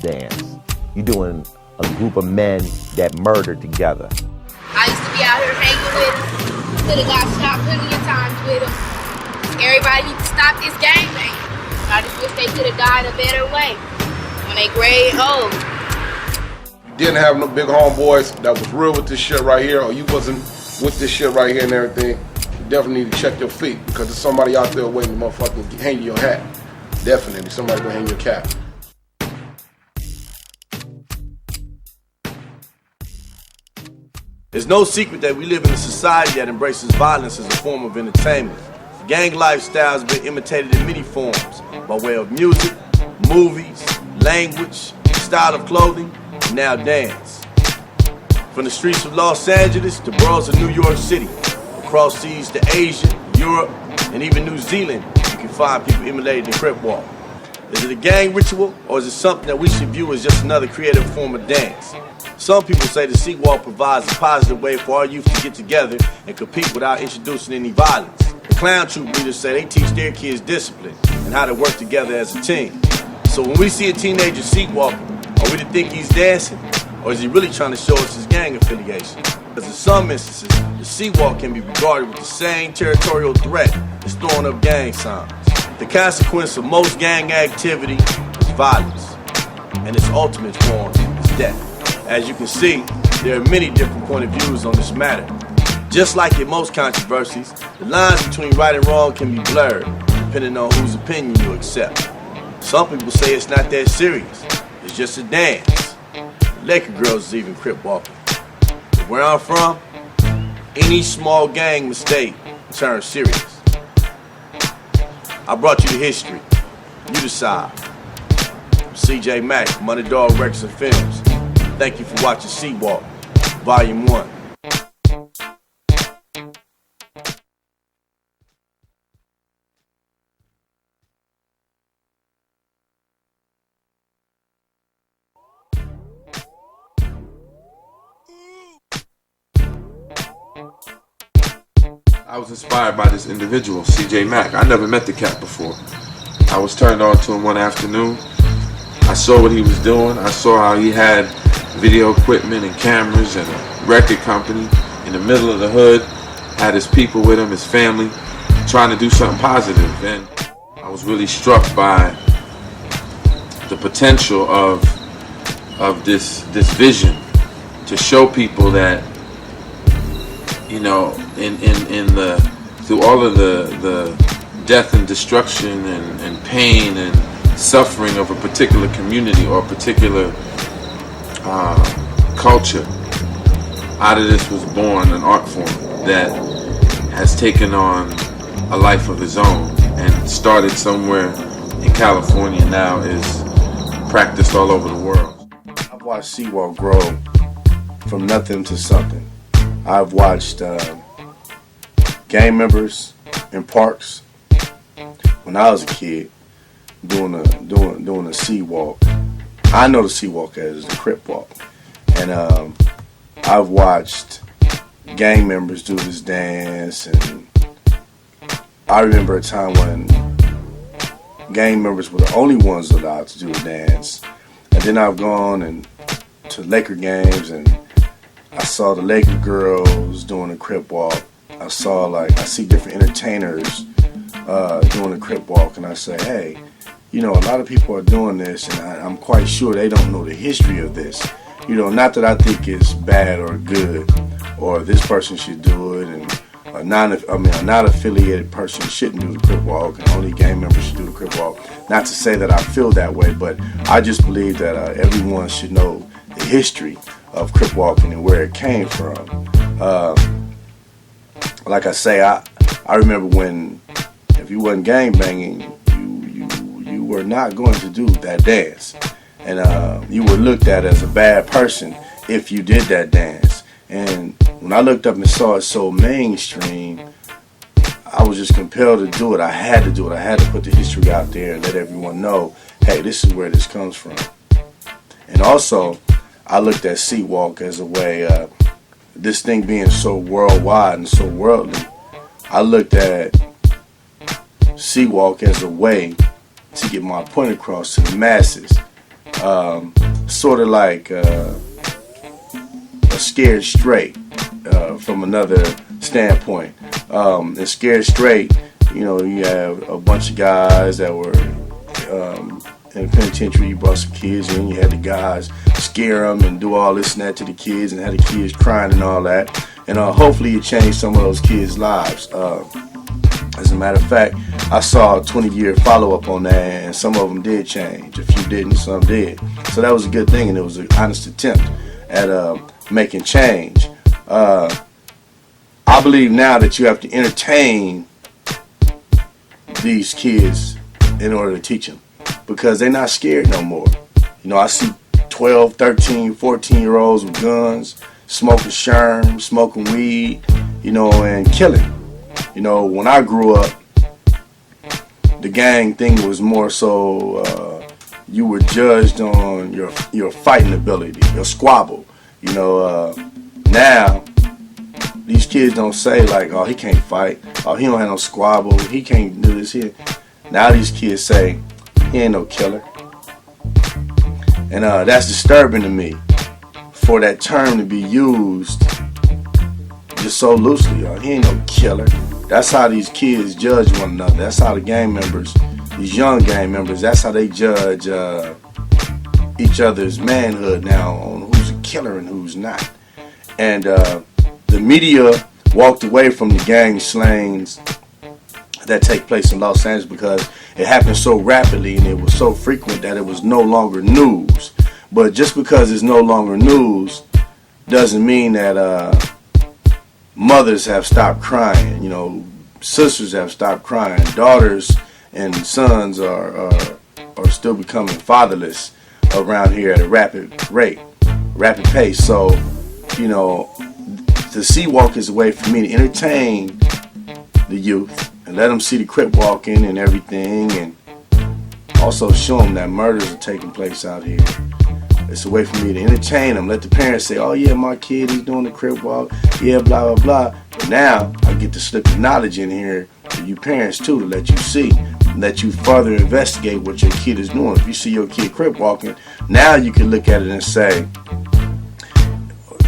dance. You're doing a group of men that murdered together. I used to be out here hanging with him. Could have got shot plenty of times with him. Everybody needs to stop this gang banging. I just wish they could have died a better way when they grade old. You didn't have no big homeboys that was real with this shit right here, or you wasn't with this shit right here and everything, you definitely need to check your feet, because there's somebody out there waiting to motherfucking hang your hat. Definitely, somebody gonna hang your cap. It's no secret that we live in a society that embraces violence as a form of entertainment. The gang lifestyle has been imitated in many forms, by way of music, movies, language, style of clothing, and now dance. From the streets of Los Angeles to boroughs of New York City, across seas to Asia, Europe, and even New Zealand, you can find people emulating the crip walk. Is it a gang ritual, or is it something that we should view as just another creative form of dance? Some people say the sea walk provides a positive way for our youth to get together and compete without introducing any violence. The clown troop leaders say they teach their kids discipline and how to work together as a team. So when we see a teenager sea walking, are we to think he's dancing, or is he really trying to show us his gang affiliation? Because in some instances, the sea walk can be regarded with the same territorial threat as throwing up gang signs. The consequence of most gang activity is violence, and its ultimate form is death. As you can see, there are many different point of views on this matter. Just like in most controversies, the lines between right and wrong can be blurred, depending on whose opinion you accept. Some people say it's not that serious, it's just a dance. Laker girls is even crip walking. But where I'm from, any small gang mistake turns serious. I brought you the history. You decide. I'm CJ Mack from Underdog Records and Films. Thank you for watching Sea Walk, Volume 1. I was inspired by this individual, CJ Mack. I never met the cat before. I was turned on to him one afternoon. I saw what he was doing. I saw how he had video equipment and cameras and a record company in the middle of the hood, had his people with him, his family, trying to do something positive. And I was really struck by the potential of this vision to show people that, you know, through all of the death and destruction and pain and suffering of a particular community or a particular culture, out of this was born an art form that has taken on a life of its own and started somewhere in California, now is practiced all over the world. I've watched Sea Walk grow from nothing to something. I've watched gang members in parks when I was a kid doing a sea walk. I know the sea walk as the crip walk, and I've watched gang members do this dance, and I remember a time when gang members were the only ones allowed to do the dance. And then I've gone and to Laker games, and I saw the Laker girls doing the crip walk. I see different entertainers doing the crip walk, and I say, hey, you know, a lot of people are doing this, and I'm quite sure they don't know the history of this. You know, not that I think it's bad or good, or this person should do it, and a non-affiliated person shouldn't do the crip walk, and only gang members should do the crip walk. Not to say that I feel that way, but I just believe that everyone should know the history of crip walking and where it came from. Like I say, I remember when, if you wasn't gang banging, you were not going to do that dance, and you were looked at as a bad person if you did that dance. And when I looked up and saw it so mainstream, I was just compelled to do it. I had to do it. I had to put the history out there and let everyone know, hey, this is where this comes from. And also, I looked at Sea Walk as a way, this thing being so worldwide and so worldly, I looked at Sea Walk as a way to get my point across to the masses. Sort of like a Scared Straight from another standpoint. In Scared Straight, you know, you have a bunch of guys that were in the penitentiary. You brought some kids in, you had the guys scare them and do all this and that to the kids, and had the kids crying and all that. And hopefully you changed some of those kids' lives. As a matter of fact, I saw a 20-year follow-up on that, and some of them did change. A few didn't, some did. So that was a good thing, and it was an honest attempt at making change. I believe now that you have to entertain these kids in order to teach them, because they're not scared no more. You know, I see 12, 13, 14-year-olds with guns, smoking sherm, smoking weed, you know, and killing. You know, when I grew up, the gang thing was more so you were judged on your fighting ability, your squabble. You know, now these kids don't say like, oh, he can't fight, oh, he don't have no squabble, he can't do this here. Now these kids say, he ain't no killer. And that's disturbing to me, for that term to be used just so loosely. Oh, he ain't no killer. That's how these kids judge one another. That's how the gang members, these young gang members, that's how they judge each other's manhood now on who's a killer and who's not. And the media walked away from the gang slayings that take place in Los Angeles because it happened so rapidly and it was so frequent that it was no longer news. But just because it's no longer news doesn't mean that mothers have stopped crying. You know, sisters have stopped crying. Daughters and sons are still becoming fatherless around here at a rapid pace. So, you know, the sea walk is a way for me to entertain the youth and let them see the crip walking and everything, and also show them that murders are taking place out here. It's a way for me to entertain them. Let the parents say, oh yeah, my kid, he's doing the crip walk, yeah, blah, blah, blah. But now I get to slip the knowledge in here to you parents too, to let you see, let you further investigate what your kid is doing. If you see your kid crip walking, now you can look at it and say,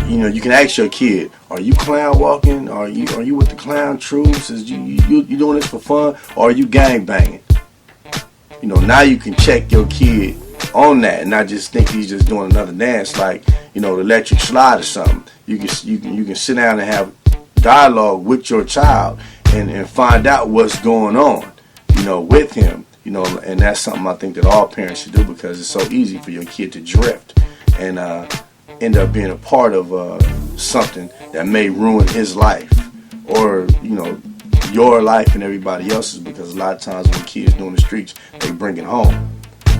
you know, you can ask your kid, are you clown walking? Are you with the clown troops? Is you doing this for fun? Or are you gang banging? You know, now you can check your kid on that and not just think he's just doing another dance like, you know, the electric slide or something. You can sit down and have dialogue with your child and find out what's going on, you know, with him. You know, and that's something I think that all parents should do, because it's so easy for your kid to drift and end up being a part of something that may ruin his life, or, you know, your life and everybody else's, because a lot of times when kids doing the streets, they bring it home,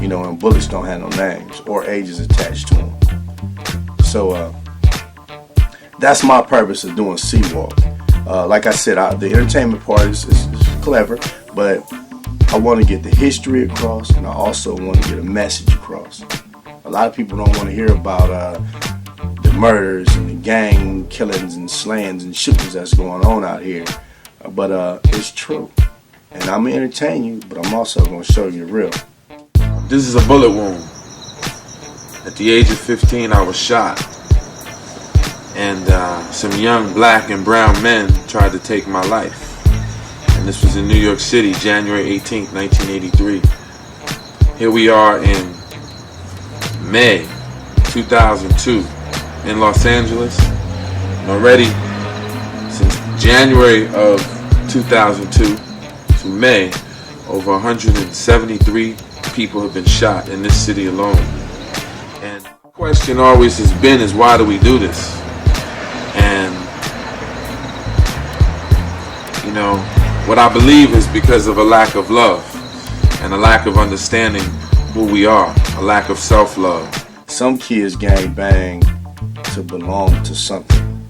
you know, and bullets don't have no names or ages attached to them. So that's my purpose of doing Seawalk. Like I said, the entertainment part is clever, but I want to get the history across, and I also want to get a message across. A lot of people don't want to hear about the murders and the gang killings and slayings and shootings that's going on out here. But it's true. And I'm going to entertain you, but I'm also going to show you the real. This is a bullet wound. At the age of 15, I was shot. And some young black and brown men tried to take my life. And this was in New York City, January 18th, 1983. Here we are in May 2002 in Los Angeles. And already since January of 2002 to May, over 173 people have been shot in this city alone. And the question always has been is, why do we do this? And, you know, what I believe is because of a lack of love and a lack of understanding who we are, a lack of self-love. Some kids gang bang to belong to something.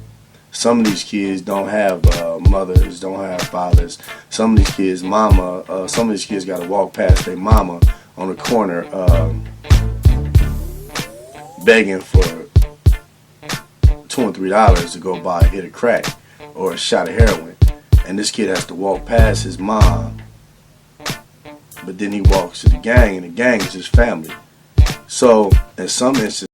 Some of these kids don't have mothers, don't have fathers. Some of these kids' some of these kids got to walk past their mama on the corner begging for $2 and $3 to go buy a hit of crack or a shot of heroin. And this kid has to walk past his mom, but then he walks to the gang, and the gang is his family. So in some instances,